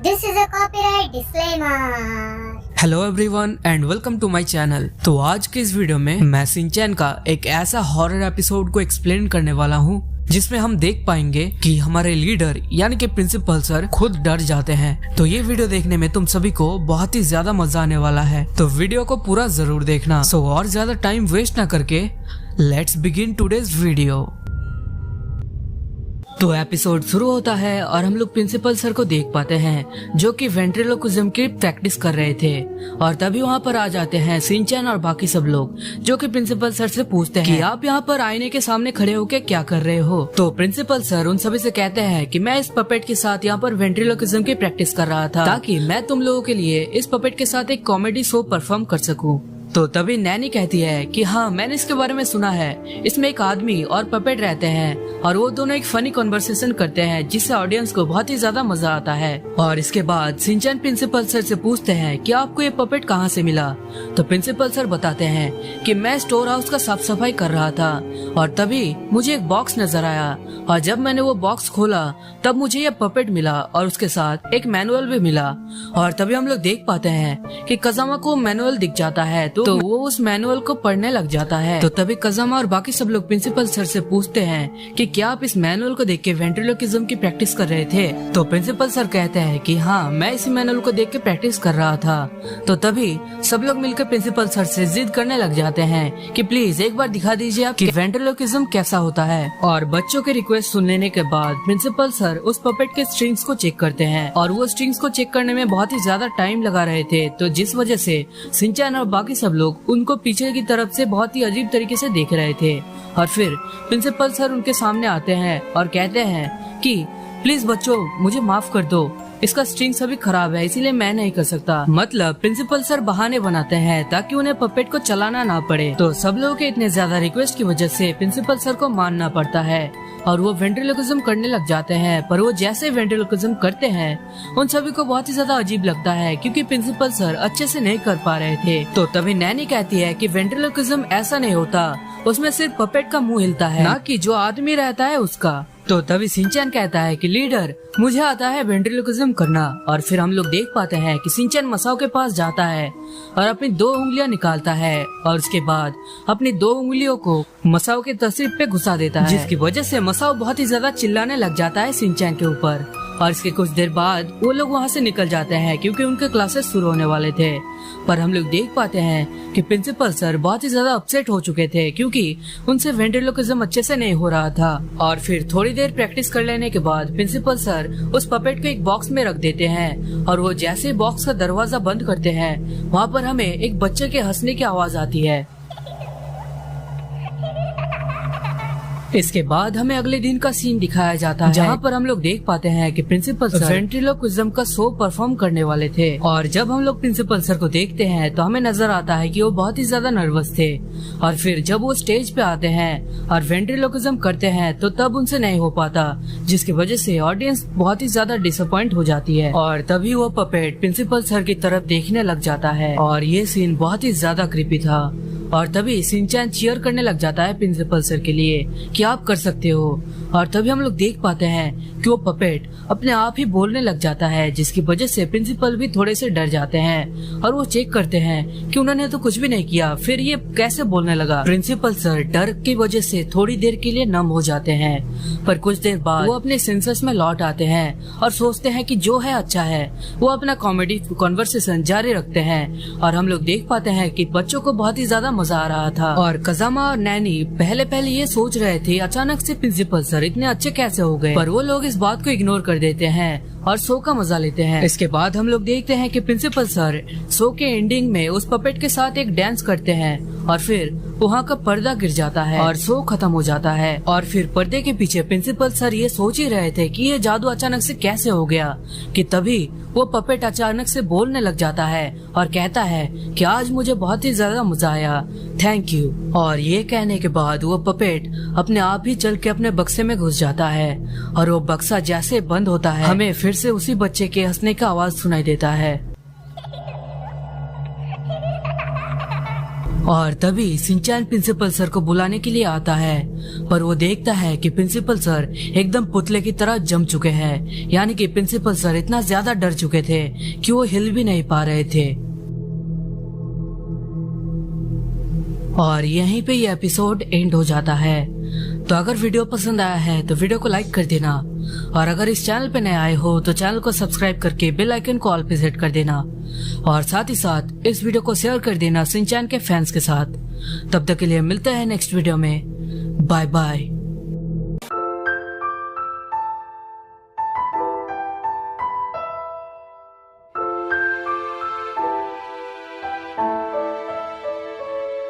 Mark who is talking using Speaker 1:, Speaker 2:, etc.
Speaker 1: This is a copyright disclaimer.
Speaker 2: Hello everyone and welcome to my channel. तो आज के इस वीडियो में मैं शिनचैन का एक ऐसा हॉरर एपिसोड को एक्सप्लेन करने वाला हूँ जिसमें हम देख पाएंगे कि हमारे लीडर यानी कि प्रिंसिपल सर खुद डर जाते हैं। तो ये वीडियो देखने में तुम सभी को बहुत ही ज्यादा मजा आने वाला है, तो वीडियो को पूरा जरूर देखना। सो और ज्यादा टाइम वेस्ट ना करके लेट्स बिगिन टुडेज वीडियो। तो एपिसोड शुरू होता है और हम लोग प्रिंसिपल सर को देख पाते हैं जो कि वेंट्रिलोक्विज्म की प्रैक्टिस कर रहे थे। और तभी वहाँ पर आ जाते हैं शिनचैन और बाकी सब लोग जो कि प्रिंसिपल सर से पूछते हैं कि आप यहाँ पर आईने के सामने खड़े होके क्या कर रहे हो। तो प्रिंसिपल सर उन सभी से कहते हैं कि मैं इस पपेट के साथ यहाँ पर वेंट्रिलोक्विज्म की प्रैक्टिस कर रहा था ताकि मैं तुम लोगों के लिए इस पपेट के साथ एक कॉमेडी शो परफॉर्म कर सकूं। तो तभी नैनी कहती है कि हाँ, मैंने इसके बारे में सुना है। इसमें एक आदमी और पपेट रहते हैं और वो दोनों एक फनी कॉन्वर्सेशन करते हैं जिससे ऑडियंस को बहुत ही ज्यादा मजा आता है। और इसके बाद शिनचैन प्रिंसिपल सर से पूछते हैं कि आपको ये पपेट कहाँ से मिला। तो प्रिंसिपल सर बताते हैं कि मैं स्टोर हाउस का साफ सफाई कर रहा था और तभी मुझे एक बॉक्स नजर आया और जब मैंने वो बॉक्स खोला तब मुझे ये पपेट मिला और उसके साथ एक मैनुअल भी मिला। और तभी हम लोग देख पाते हैं कि कजामा को मैनुअल दिख जाता है तो वो उस मैनुअल को पढ़ने लग जाता है। तो तभी कजामा और बाकी सब लोग प्रिंसिपल सर से पूछते हैं कि क्या आप इस मैनुअल को देख के वेंट्रिलोक्विज्म की प्रैक्टिस कर रहे थे। तो प्रिंसिपल सर कहते हैं कि हाँ, मैं इसी मैनुअल को देख के प्रैक्टिस कर रहा था। तो तभी सब लोग मिलकर प्रिंसिपल सर से जिद करने लग जाते हैं कि प्लीज एक बार दिखा दीजिए आप कि वेंट्रिलोक्विज्म कैसा होता है। और बच्चों के रिक्वेस्ट सुन लेने के बाद प्रिंसिपल सर उस पपेट के स्ट्रिंग्स को चेक करते हैं और वो स्ट्रिंग्स को चेक करने में बहुत ही ज्यादा टाइम लगा रहे थे। तो जिस वजह से शिनचैन और बाकी सब लोग उनको पीछे की तरफ से बहुत ही अजीब तरीके से देख रहे थे। और फिर प्रिंसिपल सर उनके सामने आते हैं और कहते हैं कि प्लीज बच्चों, मुझे माफ कर दो, इसका स्ट्रिंग्स अभी खराब है इसीलिए मैं नहीं कर सकता। मतलब प्रिंसिपल सर बहाने बनाते हैं ताकि उन्हें पपेट को चलाना ना पड़े। तो सब लोगों के इतने ज्यादा रिक्वेस्ट की वजह से प्रिंसिपल सर को मानना पड़ता है और वो वेंट्रिलोक्विज्म करने लग जाते हैं। पर वो जैसे वेंट्रिलोक्विज्म करते हैं उन सभी को बहुत ही ज्यादा अजीब लगता है क्योंकि प्रिंसिपल सर अच्छे से नहीं कर पा रहे थे। तो तभी नैनी कहती है कि वेंट्रिलोक्विज्म ऐसा नहीं होता, उसमें सिर्फ पपेट का मुंह हिलता है, ना कि जो आदमी रहता है उसका। तो तभी शिनचैन कहता है कि लीडर, मुझे आता है वेंट्रिलोक्विज्म करना। और फिर हम लोग देख पाते हैं कि शिनचैन मसाओ के पास जाता है और अपनी 2 उंगलियां निकालता है और उसके बाद अपनी 2 उंगलियों को मसाओ के तस्वीर पे घुसा देता है, जिसकी वजह से मसाओ बहुत ही ज्यादा चिल्लाने लग जाता है शिनचैन के ऊपर। और इसके कुछ देर बाद वो लोग वहाँ से निकल जाते हैं क्योंकि उनके क्लासेस शुरू होने वाले थे। पर हम लोग देख पाते हैं कि प्रिंसिपल सर बहुत ही ज्यादा अपसेट हो चुके थे क्योंकि उनसे वेंट्रिलोक्विज्म अच्छे से नहीं हो रहा था। और फिर थोड़ी देर प्रैक्टिस कर लेने के बाद प्रिंसिपल सर उस पपेट को एक बॉक्स में रख देते हैं और वो जैसे बॉक्स का दरवाजा बंद करते हैं वहाँ पर हमें एक बच्चे के हंसने की आवाज आती है। इसके बाद हमें अगले दिन का सीन दिखाया जाता है जहाँ पर हम लोग देख पाते हैं कि प्रिंसिपल सर वेंट्रिलोक्विज्म का शो परफॉर्म करने वाले थे। और जब हम लोग प्रिंसिपल सर को देखते हैं तो हमें नजर आता है कि वो बहुत ही ज्यादा नर्वस थे। और फिर जब वो स्टेज पे आते हैं और वेंट्रिलोक्विज्म करते हैं तो तब उनसे नहीं हो पाता, जिसकी वजह से ऑडियंस बहुत ही ज्यादा डिसअपॉइंट हो जाती है। और तभी वो पपेट प्रिंसिपल सर की तरफ देखने लग जाता है और ये सीन बहुत ही ज्यादा क्रीपी था। और तभी शिनचैन चीयर करने लग जाता है प्रिंसिपल सर के लिए कि आप कर सकते हो। और तभी हम लोग देख पाते हैं कि वो पपेट अपने आप ही बोलने लग जाता है, जिसकी वजह से प्रिंसिपल भी थोड़े से डर जाते हैं और वो चेक करते हैं कि उन्होंने तो कुछ भी नहीं किया, फिर ये कैसे बोलने लगा। प्रिंसिपल सर डर की वजह से थोड़ी देर के लिए नम हो जाते हैं, पर कुछ देर बाद वो अपने सेंसेस में लौट आते हैं और सोचते हैं कि जो है अच्छा है। वो अपना कॉमेडी कॉन्वर्सेशन जारी रखते हैं और हम लोग देख पाते हैं कि बच्चों को बहुत ही ज्यादा मजा आ रहा था। और कजामा और नैनी पहले ये सोच रहे थे अचानक से प्रिंसिपल सर इतने अच्छे कैसे हो गए, पर वो लोग इस बात को इग्नोर कर देते हैं और शो का मजा लेते हैं। इसके बाद हम लोग देखते हैं कि प्रिंसिपल सर शो के एंडिंग में उस पपेट के साथ एक डांस करते हैं और फिर वहाँ का पर्दा गिर जाता है और शो खत्म हो जाता है। और फिर पर्दे के पीछे प्रिंसिपल सर ये सोच ही रहे थे कि ये जादू अचानक से कैसे हो गया कि तभी वो पपेट अचानक से बोलने लग जाता है और कहता है कि आज मुझे बहुत ही ज्यादा मजा आया, थैंक यू। और ये कहने के बाद वो पपेट अपने आप ही चल के अपने बक्से में घुस जाता है और वो बक्सा जैसे बंद होता है हमें फिर से उसी बच्चे के हंसने का आवाज सुनाई देता है। और तभी सिंचैन प्रिंसिपल सर को बुलाने के लिए आता है, पर वो देखता है कि प्रिंसिपल सर एकदम पुतले की तरह जम चुके हैं। यानी कि प्रिंसिपल सर इतना ज्यादा डर चुके थे कि वो हिल भी नहीं पा रहे थे। और यहीं पे ये एपिसोड एंड हो जाता है। तो अगर वीडियो पसंद आया है तो वीडियो को लाइक कर देना, और अगर इस चैनल पे नए आए हो तो चैनल को सब्सक्राइब करके बेल आइकन को ऑल पे सेट कर देना, और साथ ही साथ इस वीडियो को शेयर कर देना सिंचैन के फैंस के साथ। तब तक के लिए मिलते हैं नेक्स्ट वीडियो में। Bye bye.